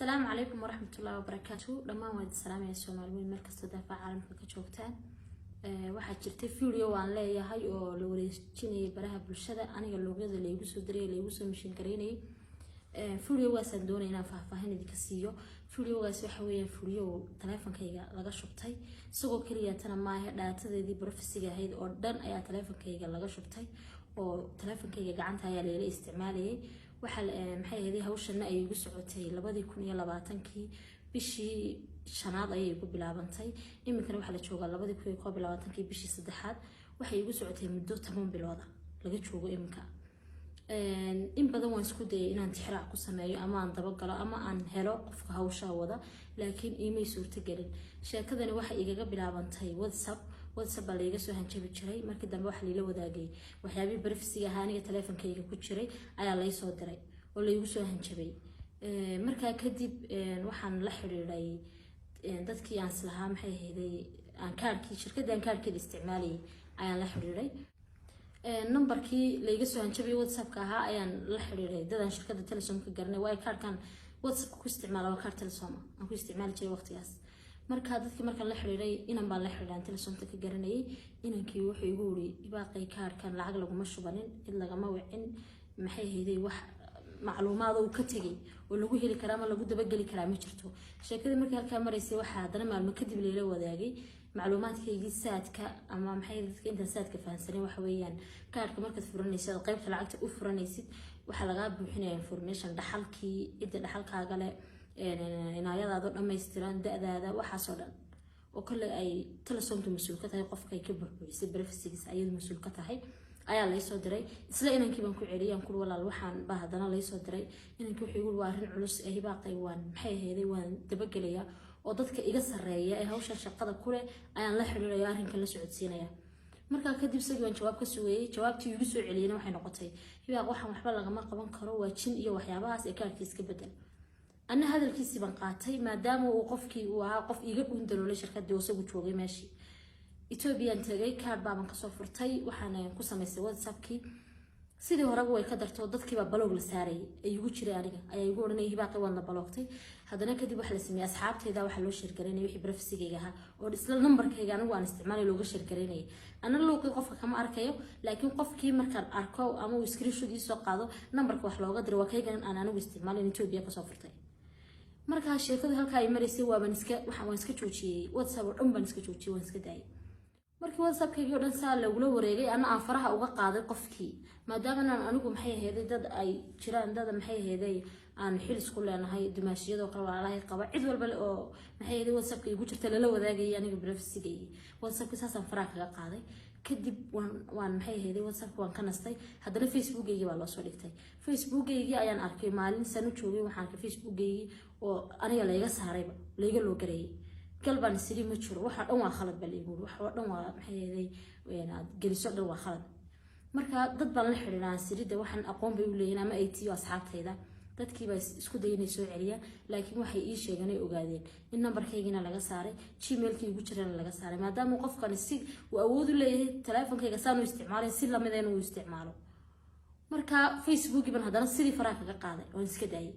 السلام عليكم ورحمة الله وبركاته. لما واد السلام يا سومالوين مركز تدافع عالم كجوجتان waxaa jirtay video aan leeyahay oo la wareejinay baraha bulshada aniga loogyada la igu soo diray la igu soo mishin gareynay videogaas aan doonaynaa faahfaahin idinka siiyo. Videogaas waxa weeyaan video taleefankayga laga shubtay isagoo kaliya tan ma aha dhaatadeedii professiga ahayd oo dhan ayaa taleefankayga laga shubtay oo taleefankayga gacanta ayaa la isticmaalayay. waxa maxay ahayd hawshan ay igu socotay 2020kii bishii shanaad ayay ku bilaabantay. iminkana waxa la joogaa 2021kii bishii saddexaad waxay igu socotay muddo 10 bilood laga joogo iminka. in badan waan isku dayay inaan tixraac ku sameeyo ama aan daba galo ama aan helo qofka hawsha wada laakiin iimay suurtagelin. sheekadani waxa igaga bilaabantay WhatsApp baa la iga soo hanjabi jiray markii dambe waxa la ila wadaagay waxyaabihii barafsiga ahaa aniga taleefankayga ku jiray ayaa la soo diray oo la igu soo hanjabay. markaa kadib waxaan la xiriiray dadkii aan islahaa maxay ahaydey aan kaarkii shirkadda aan kaarkeeda isticmaalay ayaan la xiriiray. numberkii la iga soo hanjabay WhatsApp-ka ahaa ayaan la xiriiray dadaan shirkadda Telesom ka garanay way kaarkan WhatsApp ku isticmaalo waa kaar Telesom aan ku isticmaali jiray waqtigaas. marka dadkii markaan la xiriiray inaan baan la xiriiray Telesomta ka garanayay inankii wuxuu igu wuri ibaaqay kaarkan lacag laguma shubanin in lagama wicin maxay ahaydey wax macluumaad oo ka tagay oo lagu heli karaa ama lagu daba gali karaa ma jirto. sheekada markii halka mareysay waxa hadana maalmo kadib leela wadaagay macluumaadkaygii saadka ama maxay dadka inta saadka fahansanay waxa weeyaan kaarka markaad furanaysid qaybta lacagta u furanaysid waxa laga buuxinayaa information dhaxalkii inta dhaxalkaaga leh inaayadaada dhameystiran da'daada waxa soo dhan oo kale ay Telesomta mas'uul ka tahay qofka ay ka buuxisay privacy-giisa ayadu mas'uul ka tahay ayaa la soo diray. isla inankii baan ku celiyay ku walaal waxaan baa hadana la soo diray inankii wuxuu igu waarin culus ee hibaaqay waan maxay ahaydey waan dabagelaya oo dadka iga sareeya ee hawsha shaqada ku leh ayaan la xiriiray arrinka la socodsiinaya. markaa kadib sidii waan jawaab ka sugayay jawaabtii igu soo celiyayna waxay noqotay hibaaq waxaan waxba lagama qaban karo waa jin iyo waxyaabahaas ee kaarkiis ka bedel. أنا هذا الكيس بنقاطي ما دام وقفكي وقف يجربون دلولة شركة دوسة وجوجي ماشي. إثيوبيا أنت جاي كارد بعمل كصفرتي وحنا قصة مسواد سبكي سيدي ورقوا يقدر توضد كي ببلوغ لساري يقول شري عليه يقول إنه يباقي وانا بلوغتي هذا أنا كدي بحال اسمي أصحاب تيدا وحلو شركريني ويحب رفسي جيها ورسل النمبر كي جانو وان استعمالي لوجو شركريني أنا لو قف كم أركيو لكن قف كي مركب أركو أما ويسكري شو دي سوق هذا نمبر كوحلو قدر وكي جان أنا واستعمالي إثيوبيا كصفرتي. marka sheekadu halka ay mareysay waan iska joojiyay WhatsApp oo dhan baan iska joojiyay waan iska daayay. markii WhatsApp-kayga oo dhan saa lagula wareegay ana faraha uga qaaday qofkii maadaama aan anigu maxay ahaydey dad ay jiraan dad maxay ahaydey aan xil isku leenahay dumaashiyada oo kale walaalahay qaba cid walba oo maxay ahaydey WhatsApp-ka igu jirta la wadaagay aniga privacy-gayga WhatsApp-ka saasaan faraha kaga qaaday. kadib waan maxay ahaydey WhatsApp waan ka nastay hadana Facebook-gayga baa loo soo dhigtay. Facebook-gayga ayaan arkay maalin sano joogay waxaan ka Facebook-gayga oo aniga la iga saaray la iga loo gareeyay galbaan sidii ma jiro waxa dhan waa khalad bal igu waxa dhan waa maxay ahaydey weenaad geliso dhan waa khalad. marka dad baan la xiriiraan sirida waxaan aqoon bay u leeyahay ama AT oo asxaabtayda dadkii baa isku daynay soo celiya laakiin waxay ii sheegeen ay ogaadeen in numberkaygina laga saaray Gmail-kii ugu jirana laga saaray maadaama qofkan si uu awood u leeyahay taleefankayga saan u isticmaalay si lamid ah inuu isticmaalo. marka Facebook-gi baan hadana sidii faraha kaga qaaday oo iska daayay.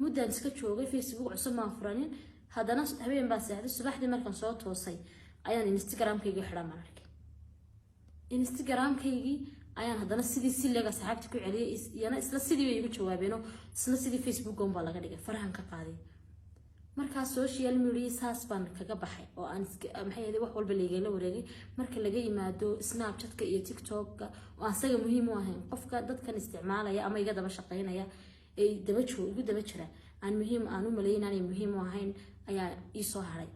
muddaan iska joogay Facebook cusub ma furanin hadana habeen baan seexday subaxdii markaan soo toosay ayaan Instagram-kayga xidhan markay Instagram-kaygii ayaan hadana sidii si leega saxaabti ku celiyay iyana isla sidii way igu jawaabeeno isla sidii Facebook-on baa laga dhigay farahan ka qaaday. marka social media saas baan kaga baxay oo aan maxay ahayd wax walba la wareegay marka laga yimaado Snapchat-ka iyo TikTok-ka oo asaga muhiim u ahayn qofka dadkan isticmaalaya ama iga daba shaqeynaya ay igu daba jira aan muhiim aan u maleynaan muhiim u ahayn ayaa ii soo haray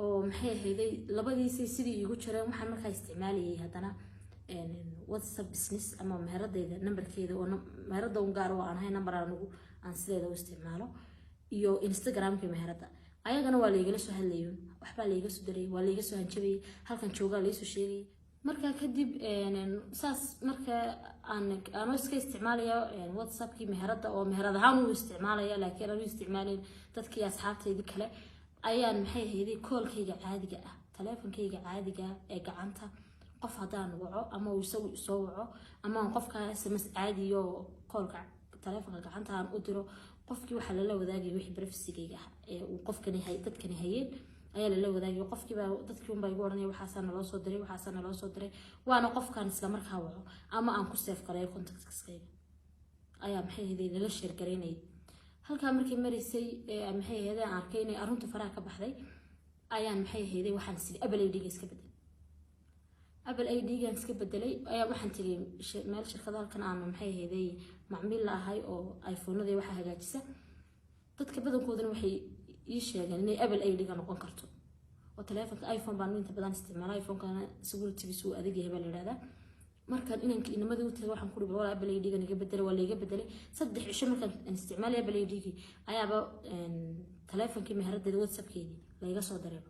oo maxay ahaydey labadiisii sidii igu jireen waxaan markaa isticmaalayay hadana WhatsApp business ama meheradayda numberkeeda oo meherada u gaar ah aan number aan sideeda u isticmaalo iyo Instagram-ka meherada ayagana waa la igala soo hadlayo waxba la iga soo diray waa la iga soo hanjabay halkan jooga la soo sheegay. marka kadib saas marka aan iska isticmaalayo WhatsApp-kii meherada oo meherada ahaan u isticmaalaya laakiin aan u isticmaalin dadkii asxaabtayda kale ayaan maxay ahaydey call-kayga caadiga ah taleefankayga caadiga ee gacanta qof hadaan waco ama uu soo waco ama qofka SMS caadi oo call-ka taleefanka gacanta aan u diro qofkii waxa la wadaagay wixii privacy-gayga ee uu qofkani dadkani hayeen ayaa la wadaagay qofkii baa dadkii un baa igu oranay waxaasana loo soo diray waana qofkan isla markaa waco ama aan ku save gareeyo contacts-kayga ayaa maxay ahayd la share gareynay halka markii marisay maxay ahayd aan arkay inay arunta faraha ka baxday ayaan maxay ahayd waxaan sidii Apple ID-ga iska bedelay Apple ID-ga iska bedelay ayaa waxaan tagay meel shirkada halkan aan maxay ahayd macmiil la ahay oo iPhone-nada waxa hagaajisa dadka badankoodana waxay ii sheegeen inay Apple ID-ga noqon karto oo telefoonka iPhone baan inta badan isticmaalay iPhone-kana security-giisu adag yahay baa la yiraahdaa markaan inanka inamada u tagay waxaan ku dhibay wala Apple ID-ga naga bedelay waa laga bedelay 3 cisho markaan isticmaalay Apple ID-gi ayaaba telefoonki meherada WhatsApp-keedii laga soo diray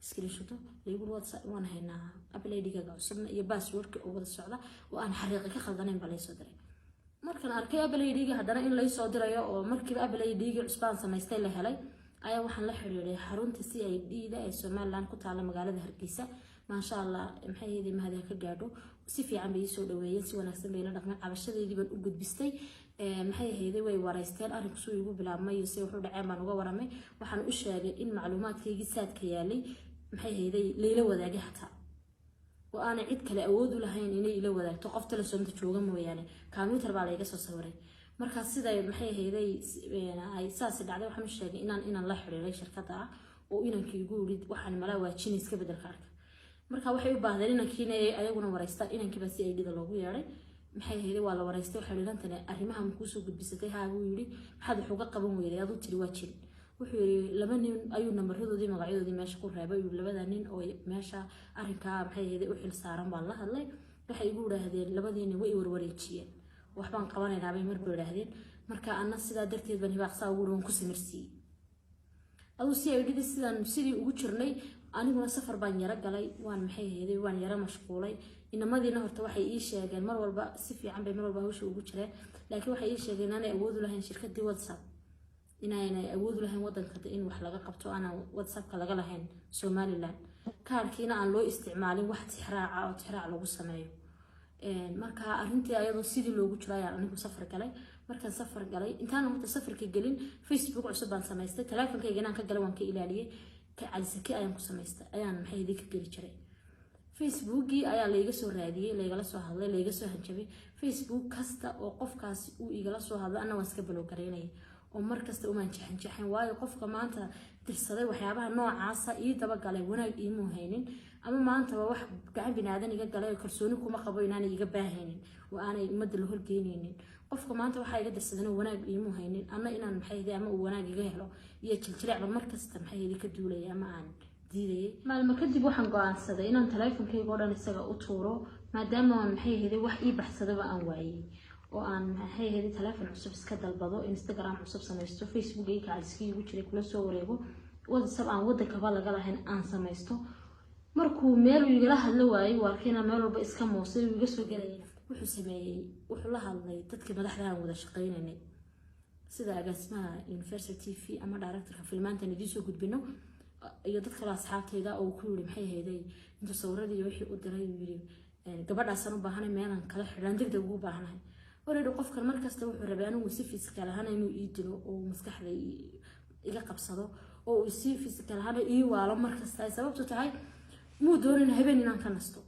screenshot lagu WhatsApp waan haynaa Apple ID-ga cusubna iyo password-ka oo wada socda oo aan xariiqo ka khaldanayn baa la soo diray markaan arkay Apple ID-ga hadana in la soo dirayo oo markii Apple ID-ga cusbaan samaystay la helay ayaa waxaan la xiriiray xarunta CID-da ee Soomaaliland ku taala magaalada Hargeysa ma sha Allah maxay yeedii mahad ka gaadho si fiican bay soo dhaweeyeen si wanaagsan bay la dhaqmeen cabashadeedii baan u gudbistay maxay ahayd way wareysteen arinku soo igu bilaabmay si wuxuu dhacay baan uga waramay waxaan u sheegay in macluumaadkayga saadka yaalay maxay ahayd leeyla wadaagay hataa oo aan cid kale awood u lahayn inay ila wadaagto qof telefoonka jooga mooyaane computer baa la iga soo sawiray marka sida maxay ahayd ay saas dhacday waxaan u sheegay inaan la xiriiray shirkadda oo inankii igu yiri waxaan mala waajin iska bedelka arka marka waxay u baahdeen inankiina ayaguna wareystaan inankii baa si ay dhida loogu yeeray maxay ahayd waa la wareystay waxa leelantana arrimaha ku soo gudbisatay haa uu yiri maxaad wax uga qaban weeyay adu tiri waa jiri wuxuu yiri laba nin ayuu nambaroodii magacyadoodii meesha ku reebay labada nin oo meesha arrinka maxay ahayd u xil saaran baa la hadlay waxay igu yiraahdeen labadii nin way warwareejiyeen waxbaan qabanaynaa bay marba yiraahdeen marka anna sidaa darteed baan hibaaqsaa ugu roon ku samirsiiyay aduu si ay dhidi sidii ugu jirnay aniguna safar baan yara galay waan maxay ahayd waan yara mashquulay inamadiina horta waxay ii sheegeen mar walba si fiican bay mar walba hawsha ugu jireen laakiin waxay ii sheegeen inaan awood u lahayn shirkadii WhatsApp inay awood u lahayn wadanka in wax laga qabto aan WhatsApp-ka laga lahayn Soomaaliland kaarkiina aan loo isticmaalin wax tixraac lagu sameeyo marka arrintii ayadoo sidii loogu jiray anigu safar galay markaan safar galay intaan horta safarka galin Facebook cusub baan samaystay telefonkayga inaan ka galay waan ka ilaaliyay ka calisaki ayaan ku samaystay ayaan maxay idin ka geli jiray Facebook-gi ayaa la iga soo raadiyay la igala soo hadlay la iga soo hanjabay Facebook kasta oo qofkaas uu igala soo hadlay ana waan iska block gareynay oo markasta uma jaxan waayo qofka maanta tirsaday waxyaabaha noocaas ii daba galay wanaag ii muuhaynin ama maanta wax gacan binaadan iga galay kalsooni kuma qabo inaan iga baahaynin oo aanay umada la horgeynaynin qofka maanta waxa iga dirsadana wanaag ii muuhaynin ana inaan maxay ahayd ama uu wanaag iga helo iyo jiljileecba markasta maxay ahayd ka duulay ama aan diiday maalmo kadib waxaan go'aansaday inaan telefonkayga oo dhan isaga u tuuro maadaama maxay ahayd wax ii baxsadaba aan waayay oo aan maxay ahayd telefoon cusub iska dalbado Instagram cusub samaysto Facebook-ayga caliskii ugu jiray kula soo wareego WhatsApp aan wadanka ba laga lahayn aan samaysto markuu meel uu igala hadlo waayay waarkiina meel walba iska moosay uu iga soo galay wuxuu sameeyay wuxuu la hadlay dadkii madaxda aan wada shaqeynay sida agaasimaha Universal TV ama director-ka filmaanta idin soo gudbino iyo dadka la asxaabtayda oo ku yiri maxay ahayd inta sawirradii wixii u diray yiri gabadhaasana u baahanay meelan kala xidhan degdeg ugu baahanahay وريدو قفك المركز تو حربانو وسيفي سكالهانا إنه يدلو ومسكح لي إيجا قبصدو أو يسيفي سكالهانا إيه وعلى مركز تاي سبب تاعي مو دون إن هبين إن كنستو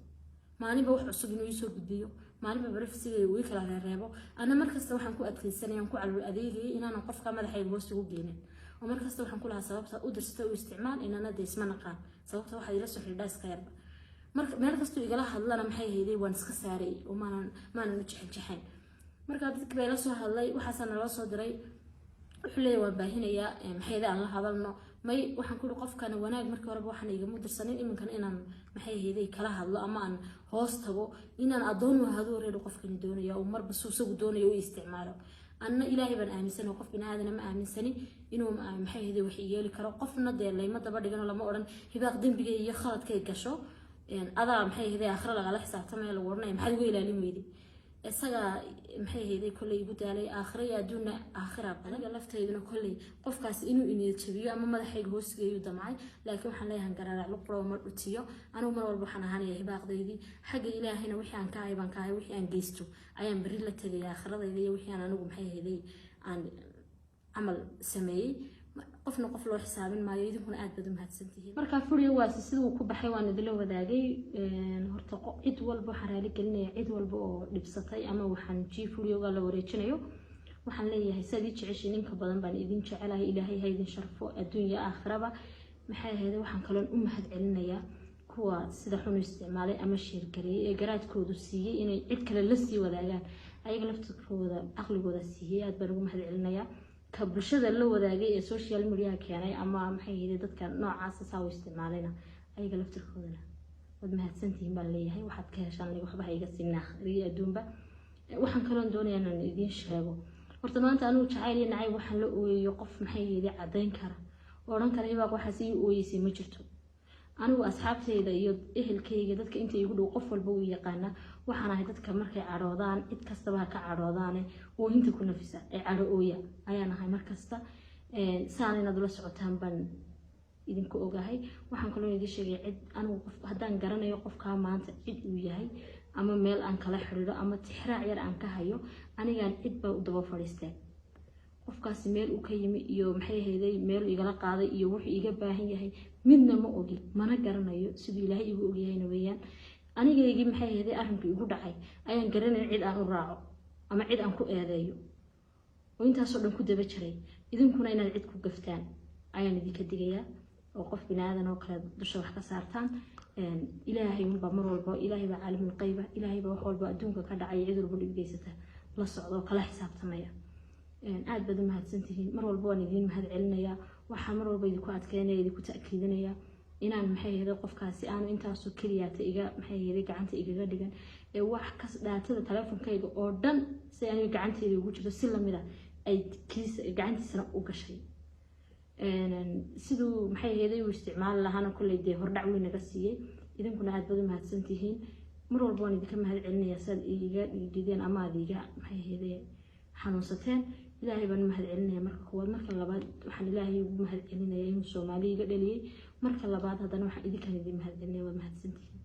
ماني بروح عصب إنه يسوق بديو ماني بعرف سيجي ويكل على الرابو أنا مركز تو حنكو أدخل سنة ينكو على الأديجي إن أنا قفك ما لحي بوستو جينين ومركز تو حنكو لها سبب أدرس تو استعمال إن أنا ديس ما نقان سبب تو واحد يلسو حداس خير مركز تو يجلا حد لنا محي هيدي وانسك ساري وما نرجع الجحين marka dadka bay la soo hadlay waxaasana la soo diray wuxuu leeyahay waa baahinaya maxayda aan la hadalno may waxaan ku qofkan wanaag markii hore waxaan iga mudirsanin iminkan inaan maxay heeday kala hadlo ama aan hoos tago inaan adoon u hado reedo qofkan doonaya oo marba suusagu doonayo uu isticmaalo anna ilaahay baan aaminsan qof binaadana ma aaminsani inuu maxay heeday wax yeeli karo qofna deelayma daba dhigano lama oran hibaaq dambiga iyo khaladka ay gasho adaa maxay heeday aakhira laga xisaabtamay la warnay maxay uga ilaalin weeyday isaga maxay heeday kulay igu daalay aakhira iyo adduuna aakhira aniga lafteeduna kulay qofkaas inuu iniyad jabiyo ama madaxayga hoosgeeyo damcay laakiin waxaan leeyahay garaac lu qoro ma dhutiyo anigu mar walba waxaan ahaanaya hibaaqdeedii xagga ilaahayna wixii aan ka hay baan ka hay wixii aan geysto ayaan bari la tagay aakhiradeeda iyo wixii aan anigu maxay heeday camal sameeyay qofna qof loo xisaabin maayo idinkuna aad baad u mahadsantihiin marka furiyo waasi sidoo ku baxay waan idin la wadaagay horta cid walba waxaan raali gelinaya cid walba oo dhibsatay ama waxaan furiyoga la wareejinayo waxaan leeyahay sidii jeceshiin inka badan baan idin jecelahay ilaahay ha idin sharfo adduunyo aakhiraba maxay ahayd waxaan kaloon u mahad celinayaa kuwa sida xun isticmaalay ama sheergareeyay ee garaadkoodu siiyay inay cid kale la sii wadaagaan ayaga laftirkooda aqligooda siiyay aad baan ugu mahad celinayaa ka bulshada la wadaagay ee social media keenay ama maxay ahayd dadka noocaas ah oo isticmaalayna ayaga laftirkooda wad mahadsantihiin baan leeyahay waxaad ka heshaan waxba iga sinaa riyo adduunba waxaan kaloon doonayaa inaan idin sheego horta maanta anuu jacayl iyo nacayb waxaan la ooyay qof maxay ahayd cadeyn kara oran kara ibaaq waxa si ooyisay ma jirto anigu asxaabteyda iyo ehelkayga dadka inta igu dhow qof walba uu yaqaana waxaan ahay dadka markay caroodaan cid kastaba ka caroodaan oo inta ku nafisa ay caro ooya ayaan ahay markasta saan inaad la socotaan baan idinku ogahay waxaan kaloo idin sheegay cid anigu qof haddaan garanayo qofka maanta cid uu yahay ama meel aan kala xiriiro ama tixraac yar aan ka hayo anigaan cid baa u daba fadhiistay qofkaasi meel uu ka yimi iyo maxay ahayd meel igala qaaday iyo wuxuu iga baahan yahay midna ma ogi mana garanayo sidoo ilaahay igu ogyahay weeyaan anigeeygi maxay ahayd arinku igu dhacay ayaan garanay cid aan u raaco ama cid aan ku eedeeyo oo intaas oo dhan ku daba jiray idinkuna inaad cid ku gaftaan ayaan idinka digayaa oo qof binaadan oo kale dusha wax ka saartaan ilaahay unba mar walba ilaahay baa caalimul qayba ilaahay baa wax walba adduunka ka dhacay cid walba dhigeysata la socdo kala xisaabtamaya aad baad u mahadsantihiin mar walba waan idin mahad celinayaa waxa mar walba idinku adkeynaya idinku ta'kiidinaya inaan maxay ahayd qofkaasi aan intaas oo kaliya iga maxay ahayd gacanta igaga dhigan ee wax ka dhaatada teleefankayga oo dhan si aan gacantayda ugu jiro si lamida ay kiis gacantiisana u gashay sidoo maxay ahayd uu isticmaal lahaana kulay de hordhac weyn naga siiyay idinkuna aad baad u mahadsantihiin mar walba waan idinka mahad celinayaa sad iga dhigeen ama adiga maxay ahayd xanuunsateen ilaahay baan mahad celinaya marka koowaad marka labaad waxaan ilaahay ugu mahad celinayaa inuu Soomaaliga dhaliyay marka labaad haddana waxaan idinka mahad celinaya waa mahadsantihiin